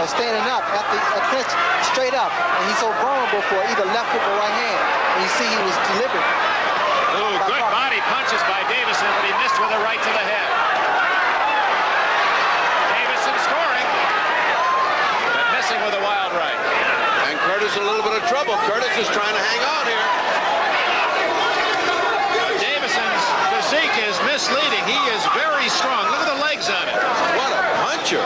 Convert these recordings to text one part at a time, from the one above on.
standing up after a clinch straight up, and he's so vulnerable for either left hook or right hand. And you see he was deliberate. Ooh, good body punches by Davison, but he missed with a right to the head. Davison scoring, but missing with a wild right. And Curtis in a little bit of trouble. Curtis is trying to hang on here. Davison's physique is misleading. He is very strong. Look at the legs on it. What a puncher.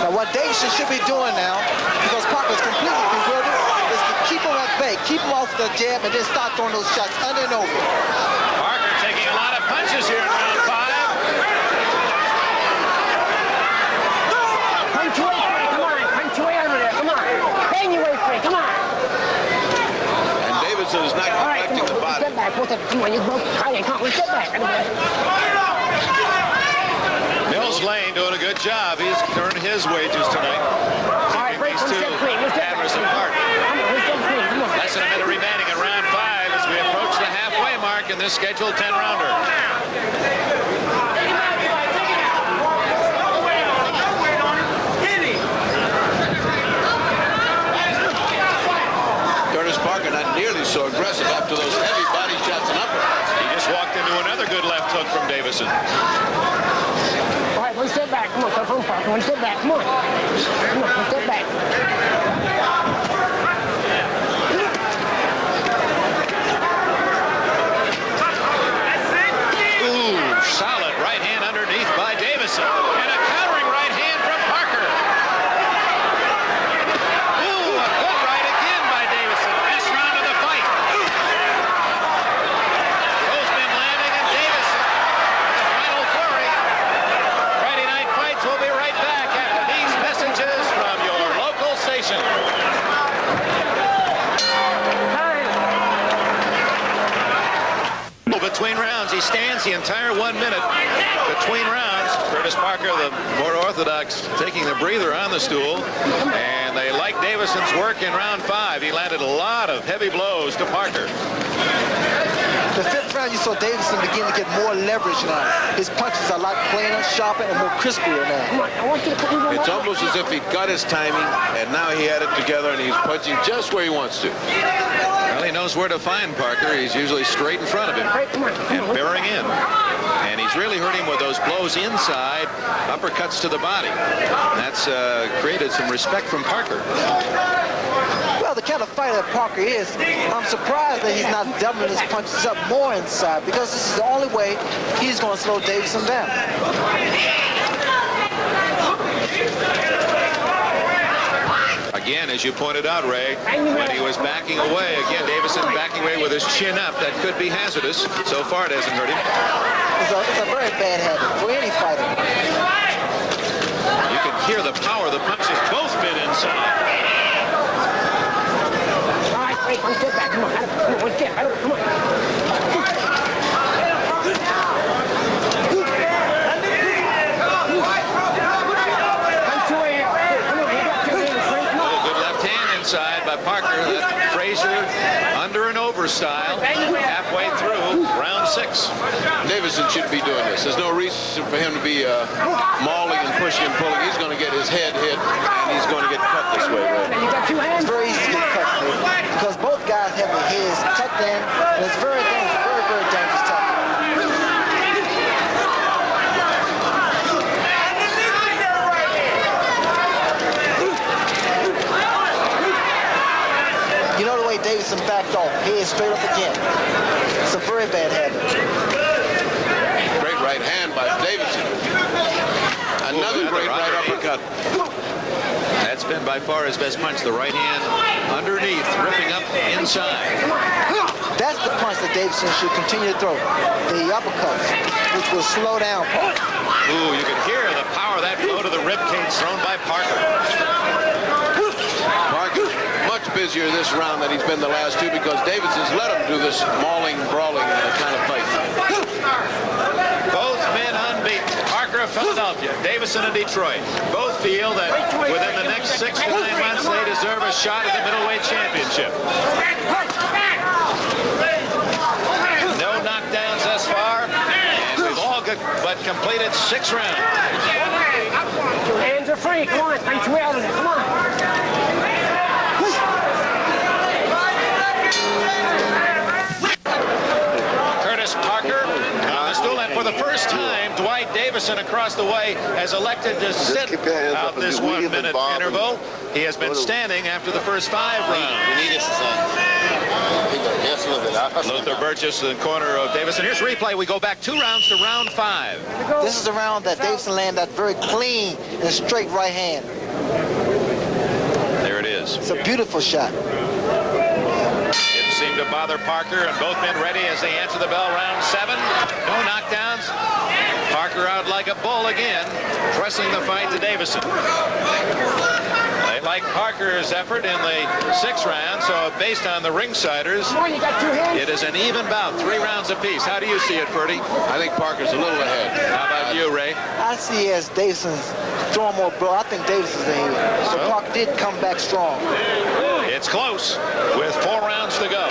Now what Davison should be doing now, because Parker's completely bewildered, is to keep him at bay, keep him off the jab, and then start throwing those shots under and over. Parker taking a lot of punches here in round 5. Punch away, Frank, come on. Punch away under there, come on. Bang your way, Frank, come on. And Davison is not collecting the body. Step back, come on, you broke. I can't step back. Mills Lane doing a good job. He's earned his wages tonight. Keeping these two hammers apart. Less than a minute remaining in round 5 as we approach the halfway mark in this scheduled 10-rounder. Curtis Parker not nearly so aggressive after those heavy body shots and uppercuts. He just walked into another good left hook from Davison. All right, one step back. Come on, come on, Parker. One step back. Come on. Come on, one step back. Ooh, solid right hand underneath by Davison. And a countering right hand from Parker. Ooh, a good right again by Davison. Best round of the fight. Both been landing, and Davison the final flurry. Friday Night Fights will be right back after these messages from your local station. Between rounds, he stands the entire 1 minute between rounds. Curtis Parker, the more orthodox, taking the breather on the stool, and they like Davison's work in round 5. He landed a lot of heavy blows to Parker. The 5th round, you saw Davison begin to get more leverage now. His punches are a lot cleaner, sharper, and more crispier now. It's almost as if he got his timing, and now he had it together, and he's punching just where he wants to. Well, he knows where to find Parker. He's usually straight in front of him and bearing in. And he's really hurt him with those blows inside, uppercuts to the body. That's created some respect from Parker. Well, the kind of fighter Parker is, I'm surprised that he's not doubling his punches up more inside, because this is the only way he's going to slow Davison down. Again, as you pointed out, Ray, when he was backing away, again, Davison backing away with his chin up. That could be hazardous. So far, it hasn't hurt him. It's a very bad habit for any fighter. You can hear the power of the punches. Both been inside. All right, wait, one step back. Come on, one step. Come on. By Parker, that Frazier under and over style, halfway through round 6. Davison should be doing this. There's no reason for him to be mauling and pushing and pulling. He's going to get his head hit, and he's going to get cut this way, right? It's very easy to get cut, because both guys have their heads tucked in, and it's very dangerous, very dangerous tuck. You know the way Davison backed off, head straight up again. It's a very bad habit. Great right hand by Davison. Another great right uppercut. That's been by far his best punch. The right hand underneath, ripping up inside. That's the punch that Davison should continue to throw. The uppercuts, which will slow down Parker. Ooh, you can hear the power of that blow to the rib cage thrown by Parker. Parker much busier this round than he's been the last 2, because Davidson's let him do this mauling, brawling kind of fight. Both men unbeaten. Parker of Philadelphia, Davison of Detroit. Both feel that within the next 6 to 9 months they deserve a shot at the middleweight championship. No knockdowns thus far, and we've all but completed 6 rounds. you're free. Come on, punch your way out of there. Come on. Curtis Parker on the stool, and for the first time, Dwight Davison across the way has elected to sit out this 1 minute interval. He has been standing after the first 5 rounds. Luther Burgess in the corner of Davison. Here's replay. We go back 2 rounds to round 5. This is a round that Davison landed that very clean and straight right hand. There it is. It's a beautiful shot. Didn't seem to bother Parker, and both men ready as they answer the bell. Round 7. No knockdowns. Parker out like a bull again, pressing the fight to Davison. They like Parker's effort in the 6th round, so based on the ringsiders, it is an even bout, 3 rounds apiece. How do you see it, Ferdy? I think Parker's a little ahead. How about you, Ray? I see it as Davison's throwing more blow. I think Davison's ahead. So Parker did come back strong. It's close with 4 rounds to go.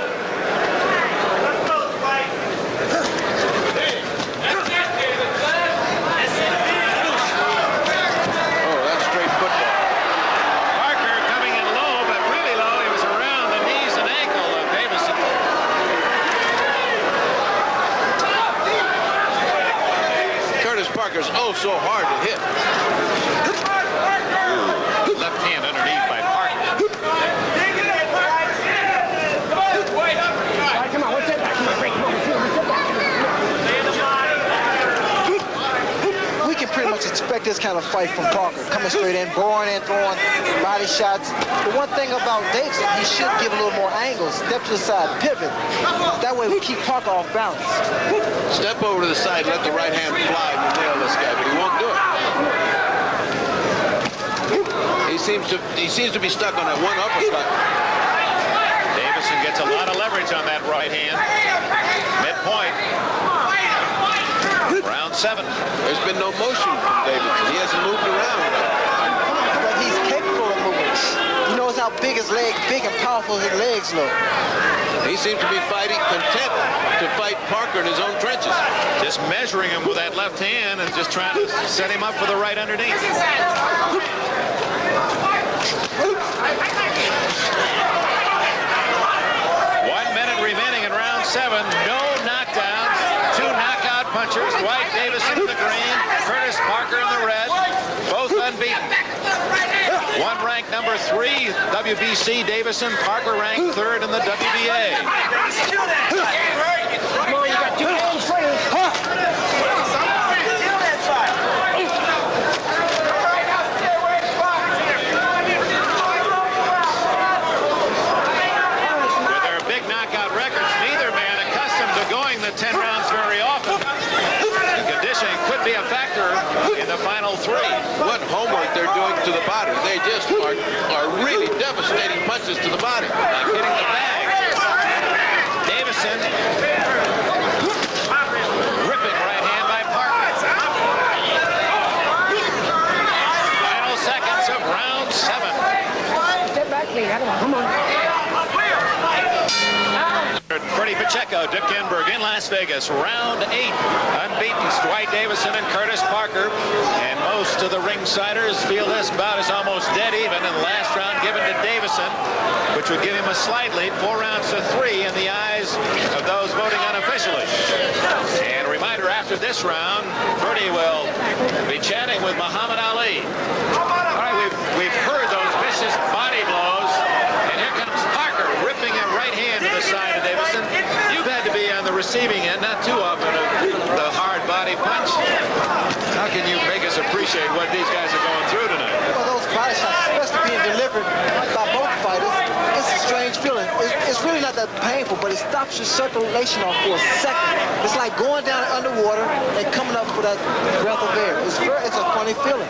Parker's so hard to hit. Left hand underneath by Parker. Come on, what's that back? Come on, break. Come on, We can pretty much expect this kind of fight from Parker. Coming straight in, boring and throwing body shots. The one thing about Davison, he should give a little more angle. Step to the side, pivot. That way we keep Parker off balance. Step over to the side, let the right hand fly and nail this guy, but he won't do it. He seems to be stuck on that one uppercut. Davison gets a lot of leverage on that right hand. Midpoint. Round 7. There's been no motion from Davison. He hasn't moved around. But he's capable of moving. He knows how big his legs, big and powerful his legs look. He seems to be content to fight Parker in his own trenches. Just measuring him with that left hand and just trying to set him up for the right underneath. 1 minute remaining in round 7. No knockdowns. 2 knockout punchers. Dwight Davison in the green. Curtis Parker in the red. Both unbeaten. One ranked number 3, WBC Davison. Parker ranked 3rd in the WBA. Come on, you got 2 hands free. With their big knockout records, neither man accustomed to going the 10 rounds very often. And conditioning could be a factor in the final 3. What homework they're doing to the body. They just are really devastating punches to the body. Like hitting the bag. Davison. Ripping right hand by Parker. Final seconds of round 7. Step back, please. Come on. Freddie Pacheco, Dick Enberg in Las Vegas. Round 8. Unbeaten, Dwight Davison and Curtis Parker. And most of the ringsiders feel this bout is almost dead even in the last round given to Davison, which would give him a slight lead, 4 rounds to 3 in the eyes of those voting unofficially. And a reminder, after this round, Freddie will be chatting with Muhammad Ali. All right, we've heard those vicious body blows, and here comes Parker ripping a right hand to the side of Davison. You've had to be on the receiving end, not too often, of the hard body punch. How can you make us appreciate what these guys are going through tonight? Well, those body shots, especially being delivered by both fighters, it's a strange feeling. It's really not that painful, but it stops your circulation off for a second. It's like going down underwater and coming up for that breath of air. It's a funny feeling.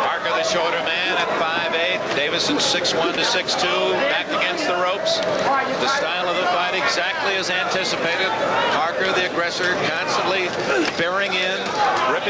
Parker, the shorter man at 5'8". Davison 6'1" to 6'2", back against the ropes. The style of the fight exactly as anticipated. Parker, the aggressor, constantly bearing in, ripping